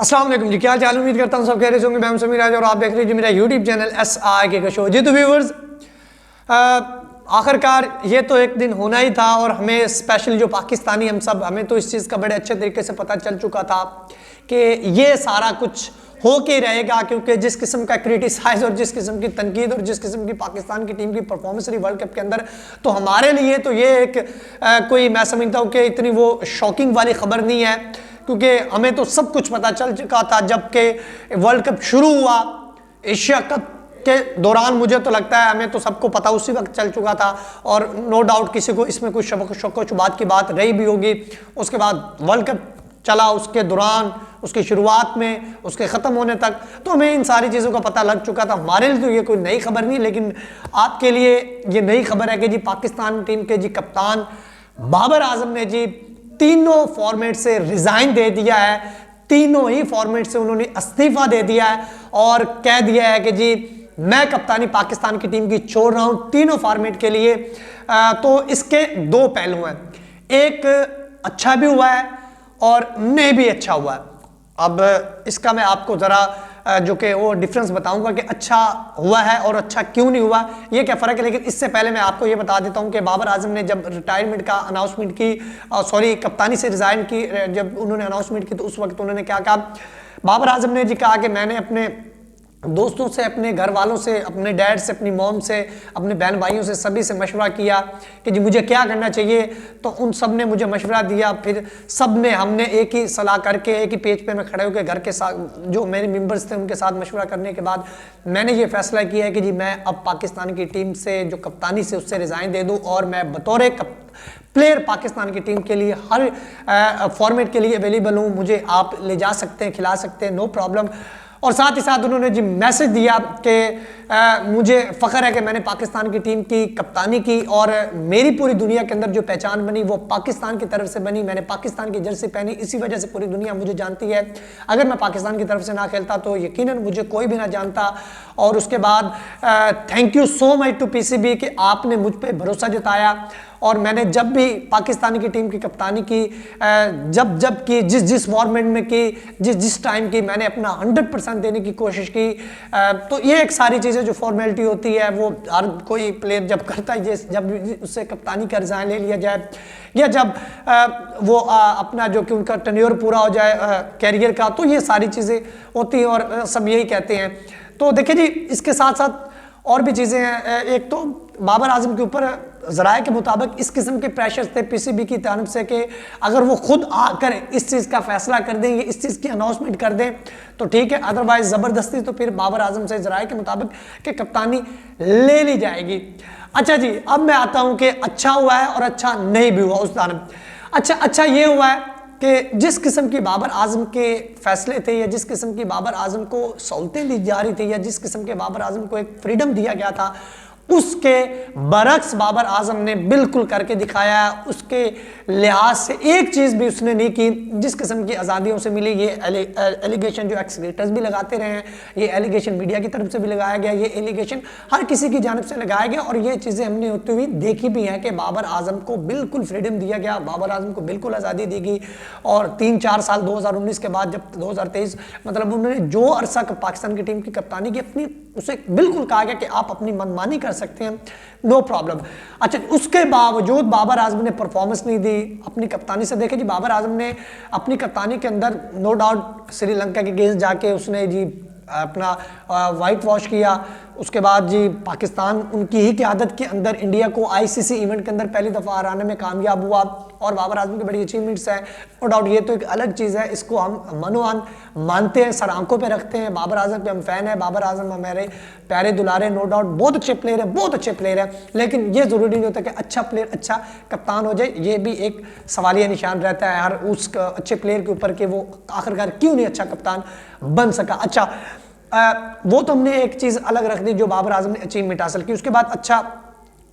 अस्सलाम वालेकुम जी, क्या हाल चाल। उम्मीद करता हूँ सब कह रहे होंगे। मैं समीर राज और आप देख रहे हैं मेरा यूट्यूब चैनल SRK का शो जी। तो व्यूवर्स, आखिरकार ये तो एक दिन होना ही था और हमें स्पेशली जो पाकिस्तानी हमें तो इस चीज़ का बड़े अच्छे तरीके से पता चल चुका था कि ये सारा कुछ हो के रहेगा, क्योंकि जिस किस्म का क्रिटिसाइज और जिस किस्म की तनकीद और जिस किस्म की पाकिस्तान की टीम की परफॉर्मेंस रही वर्ल्ड कप के अंदर, तो हमारे लिए तो ये एक कोई मैं समझता हूँ कि इतनी वो शॉकिंग वाली खबर नहीं है, क्योंकि हमें तो सब कुछ पता चल चुका था जबकि वर्ल्ड कप शुरू हुआ। एशिया कप के दौरान मुझे तो लगता है हमें तो सबको पता उसी वक्त चल चुका था और नो डाउट किसी को इसमें कुछ शक शुबात की बात रही भी होगी। उसके बाद वर्ल्ड कप चला, उसके दौरान, उसकी शुरुआत में, उसके ख़त्म होने तक तो हमें इन सारी चीज़ों का पता लग चुका था। हमारे लिए तो ये कोई नई खबर नहीं, लेकिन आपके लिए ये नई खबर है कि जी पाकिस्तान टीम के जी कप्तान बाबर आजम ने जी तीनों फॉर्मेट से रिजाइन दे दिया है। तीनों ही फॉर्मेट से उन्होंने इस्तीफा दे दिया है और कह दिया है कि जी मैं कप्तानी पाकिस्तान की टीम की छोड़ रहा हूं तीनों फॉर्मेट के लिए। तो इसके दो पहलू हैं, एक अच्छा भी हुआ है और नहीं भी अच्छा हुआ है। अब इसका मैं आपको ज़रा जो कि वो डिफरेंस बताऊंगा कि अच्छा हुआ है और अच्छा क्यों नहीं हुआ, ये क्या फ़र्क है। लेकिन इससे पहले मैं आपको ये बता देता हूं कि बाबर आजम ने जब रिटायरमेंट का अनाउंसमेंट की, कप्तानी से रिज़ाइन की, जब उन्होंने अनाउंसमेंट की तो उस वक्त उन्होंने क्या कहा। बाबर आजम ने जी कहा कि मैंने अपने दोस्तों से, अपने घर वालों से, अपने डैड से, अपनी मॉम से, अपने बहन भाइयों से, सभी से मशवरा किया कि जी मुझे क्या करना चाहिए। तो उन सब ने मुझे मशवरा दिया, फिर सब ने हमने एक ही सलाह करके एक ही पेज पे मैं खड़े होकर घर के साथ जो मेरे मेंबर्स थे उनके साथ मशवरा करने के बाद मैंने ये फैसला किया है कि जी मैं अब पाकिस्तान की टीम से जो कप्तानी से उससे रिज़ाइन दे दूँ और मैं बतौर प्लेयर पाकिस्तान की टीम के लिए हर फॉर्मेट के लिए अवेलेबल हूँ। मुझे आप ले जा सकते हैं, खिला सकते हैं, नो प्रॉब्लम। और साथ ही साथ उन्होंने जी मैसेज दिया कि मुझे फ़ख्र है कि मैंने पाकिस्तान की टीम की कप्तानी की और मेरी पूरी दुनिया के अंदर जो पहचान बनी वो पाकिस्तान की तरफ से बनी। मैंने पाकिस्तान की जर्सी पहनी, इसी वजह से पूरी दुनिया मुझे जानती है। अगर मैं पाकिस्तान की तरफ से ना खेलता तो यकीनन मुझे कोई भी ना जानता। और उसके बाद thank you so much to PCB कि आपने मुझ पर भरोसा जताया और मैंने जब भी पाकिस्तान की टीम की कप्तानी की, जब की, जिस फॉर्मेट में की, जिस टाइम की, मैंने अपना 100% देने की कोशिश की। तो ये एक सारी चीज़ें जो फॉर्मेलिटी होती है वो हर कोई प्लेयर जब करता है, जब उससे कप्तानी का रिज़ाइन ले लिया जाए या जब वो अपना जो कि उनका टेन्योर पूरा हो जाए कैरियर का, तो ये सारी चीज़ें होती हैं और सब यही कहते हैं। तो देखिए जी, इसके साथ साथ और भी चीज़ें हैं। एक तो बाबर आजम के ऊपर ज़राए के मुताबिक इस किस्म के प्रेशर्स थे PCB की तरफ से कि अगर वो खुद आकर इस चीज़ का फैसला कर दें, इस चीज़ की अनाउंसमेंट कर दें तो ठीक है, अदरवाइज ज़बरदस्ती तो फिर बाबर आजम से ज़राए के मुताबिक कि कप्तानी ले ली जाएगी। अच्छा जी, अब मैं आता हूँ कि अच्छा हुआ है और अच्छा नहीं भी हुआ उस जानब। अच्छा ये हुआ है कि जिस किस्म की बाबर आजम के फैसले थे या जिस किस्म की बाबर आजम को सहूलतें दी जा रही थी या जिस किस्म के बाबर आजम को एक फ्रीडम दिया गया था, उसके बरक्स बाबर आजम ने बिल्कुल करके दिखाया। उसके लिहाज से एक चीज़ भी उसने नहीं की। जिस किस्म की आज़ादियों से मिली, ये एलिगेशन जो एक्सक्रीटर्स भी लगाते रहे हैं, ये एलिगेशन मीडिया की तरफ से भी लगाया गया, ये एलिगेशन हर किसी की जानिब से लगाया गया और ये चीज़ें हमने होती हुई देखी भी हैं कि बाबर आजम को बिल्कुल फ्रीडम दिया गया, बाबर आजम को बिल्कुल आज़ादी दी गई। और 3-4 साल 2019 के बाद जब 2023 मतलब उन्होंने जो अरसा पाकिस्तान की टीम की कप्तानी की अपनी, उसे बिल्कुल कहा गया कि आप अपनी मनमानी कर सकते हैं, नो प्रॉब्लम। अच्छा, उसके बावजूद बाबर आजम ने परफॉर्मेंस नहीं दी अपनी कप्तानी से। देखे जी, बाबर आजम ने अपनी कप्तानी के अंदर नो डाउट श्रीलंका के अगेंस्ट जाके उसने जी अपना वाइट वॉश किया। उसके बाद जी पाकिस्तान उनकी ही क़यादत के अंदर इंडिया को ICC इवेंट के अंदर पहली दफ़ा हराने में कामयाब हुआ और बाबर आजम की बड़ी अचीवमेंट्स हैं, नो डाउट। ये तो एक अलग चीज़ है, इसको हम मनोआन मानते हैं, सर आंखों पे रखते हैं। बाबर आजम के हम फ़ैन हैं, बाबर आजम हमारे प्यारे दुलारे, नो डाउट बहुत अच्छे प्लेयर हैं, बहुत अच्छे प्लेयर हैं। लेकिन ये ज़रूरी नहीं होता कि अच्छा प्लेयर अच्छा कप्तान हो जाए, ये भी एक सवालिया निशान रहता है हर उस अच्छे प्लेयर के ऊपर कि वो आखिरकार क्यों नहीं अच्छा कप्तान बन सका। अच्छा, वो तो हमने एक चीज़ अलग रख दी जो बाबर आजम ने अचीवमेंट हासिल की। उसके बाद अच्छा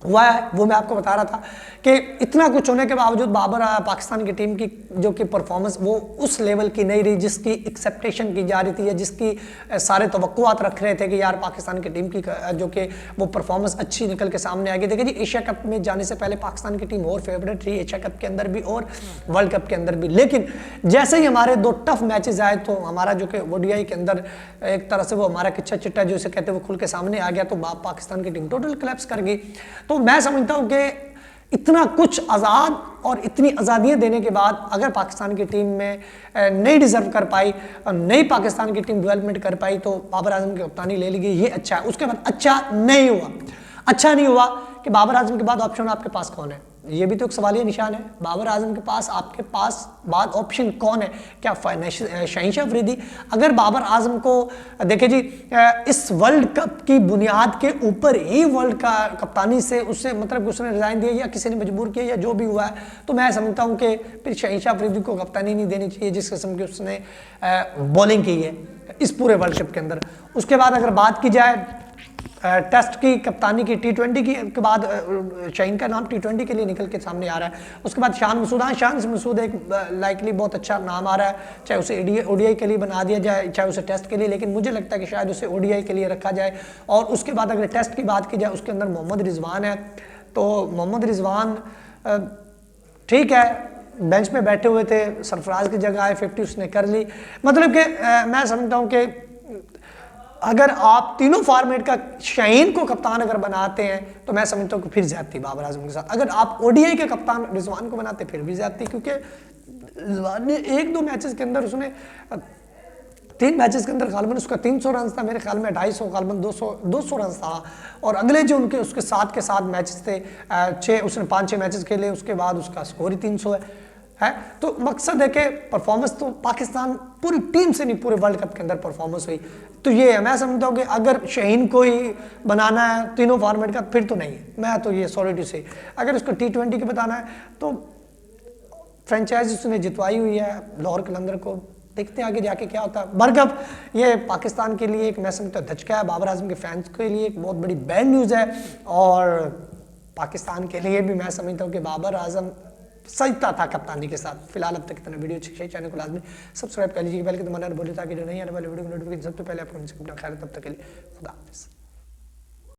हुआ है वो मैं आपको बता रहा था कि इतना कुछ होने के बावजूद बाबर पाकिस्तान की टीम की जो कि परफॉर्मेंस वो उस लेवल की नहीं रही जिसकी एक्सेप्टेशन की जा रही थी या जिसकी सारे तवक्कुआत रख रहे थे कि यार पाकिस्तान की टीम की जो कि वो परफॉर्मेंस अच्छी निकल के सामने आएगी। देखिए जी, एशिया कप में जाने से पहले पाकिस्तान की टीम और फेवरेट रही, एशिया कप के अंदर भी और वर्ल्ड कप के अंदर भी, लेकिन जैसे ही हमारे 2 टफ मैचेस आए तो हमारा जो कि ओडीआई के अंदर एक तरह से वो हमारा किच्चा चिट्टा जो इसे कहते हैं वो खुल के सामने आ गया, तो पाकिस्तान की टीम टोटल कोलैप्स कर गई। तो मैं समझता हूं कि इतना कुछ आज़ाद और इतनी आज़ादियां देने के बाद अगर पाकिस्तान की टीम में नहीं डिजर्व कर पाई और नहीं पाकिस्तान की टीम डेवलपमेंट कर पाई तो बाबर आजम की कप्तानी ले ली गई, ये अच्छा है। उसके बाद अच्छा नहीं हुआ कि बाबर आजम के बाद ऑप्शन आपके पास कौन है, ये भी तो एक सवालिया निशान है। बाबर आजम के पास आपके पास बाद ऑप्शन कौन है? क्या शहीनशाह अफरीदी? अगर बाबर आजम को देखिए जी, इस वर्ल्ड कप की बुनियाद के ऊपर ही वर्ल्ड का कप्तानी से उससे मतलब उसने रिजाइन दिया या किसी ने मजबूर किया या जो भी हुआ है, तो मैं समझता हूं कि फिर शहीनशाह अफरीदी को कप्तानी नहीं देनी चाहिए जिस किस्म की उसने बॉलिंग की है इस पूरे वर्ल्ड कप के अंदर। उसके बाद अगर बात की जाए टेस्ट की कप्तानी की, T20 की के बाद शाहीन का नाम T20 के लिए निकल के सामने आ रहा है। उसके बाद शान मसूद, हाँ शान मसूद एक लाइकली बहुत अच्छा नाम आ रहा है, चाहे उसे ओडीआई के लिए बना दिया जाए चाहे उसे टेस्ट के लिए, लेकिन मुझे लगता है कि शायद उसे ओडीआई के लिए रखा जाए। और उसके बाद अगर टेस्ट की बात की जाए उसके अंदर मोहम्मद रिजवान है, तो मोहम्मद रिजवान ठीक है बेंच पे बैठे हुए थे, सरफराज की जगह आए, 50 उसने कर ली। मतलब कि मैं समझता हूँ कि अगर आप तीनों फॉर्मेट का शाहीन को कप्तान अगर बनाते हैं तो मैं समझता हूँ कि फिर ज्यादती बाबर आजम के साथ। अगर आप ओडीआई के कप्तान रिजवान को बनाते फिर भी ज्यादती, क्योंकि रिजवान ने 1-2 मैचेस के अंदर उसने 3 मैचेस के अंदर गालबन उसका 300 रन था, मेरे ख्याल में 250 गालबन 200 रन था। और अगले जो उनके उसके साथ के साथ मैचेस थे उसने 5-6 मैचेस खेले, उसके बाद उसका स्कोर ही 300 है। तो मकसद है कि परफॉर्मेंस तो पाकिस्तान पूरी टीम से नहीं पूरे वर्ल्ड कप के अंदर परफॉर्मेंस हुई, तो ये है। मैं समझता हूँ कि अगर शाहीन को ही बनाना है तीनों फॉर्मेट का फिर तो नहीं है, मैं तो ये सॉलिड से अगर उसको T20 के बताना है तो फ्रेंचाइज उसने जितवाई हुई है लाहौर कलंदर को, देखते हैं आगे जाके क्या होता है। बरकब ये पाकिस्तान के लिए एक मैं समझता हूँ धचका है, बाबर आजम के फैंस के लिए एक बहुत बड़ी बैड न्यूज़ है, और पाकिस्तान के लिए भी मैं समझता हूँ कि बाबर आजम सजता था कप्तानी के साथ। फिलहाल अब तक इतना वीडियो अच्छी है, चैनल को लाजमी सब्सक्राइब कर लीजिए, पहले तो मना बोले ताकि जो नहीं आने वाले वीडियो को नोटिफिकेशन सबसे पहले आपको मिल सके। खैर तब तक के लिए खुदा हाफिज़।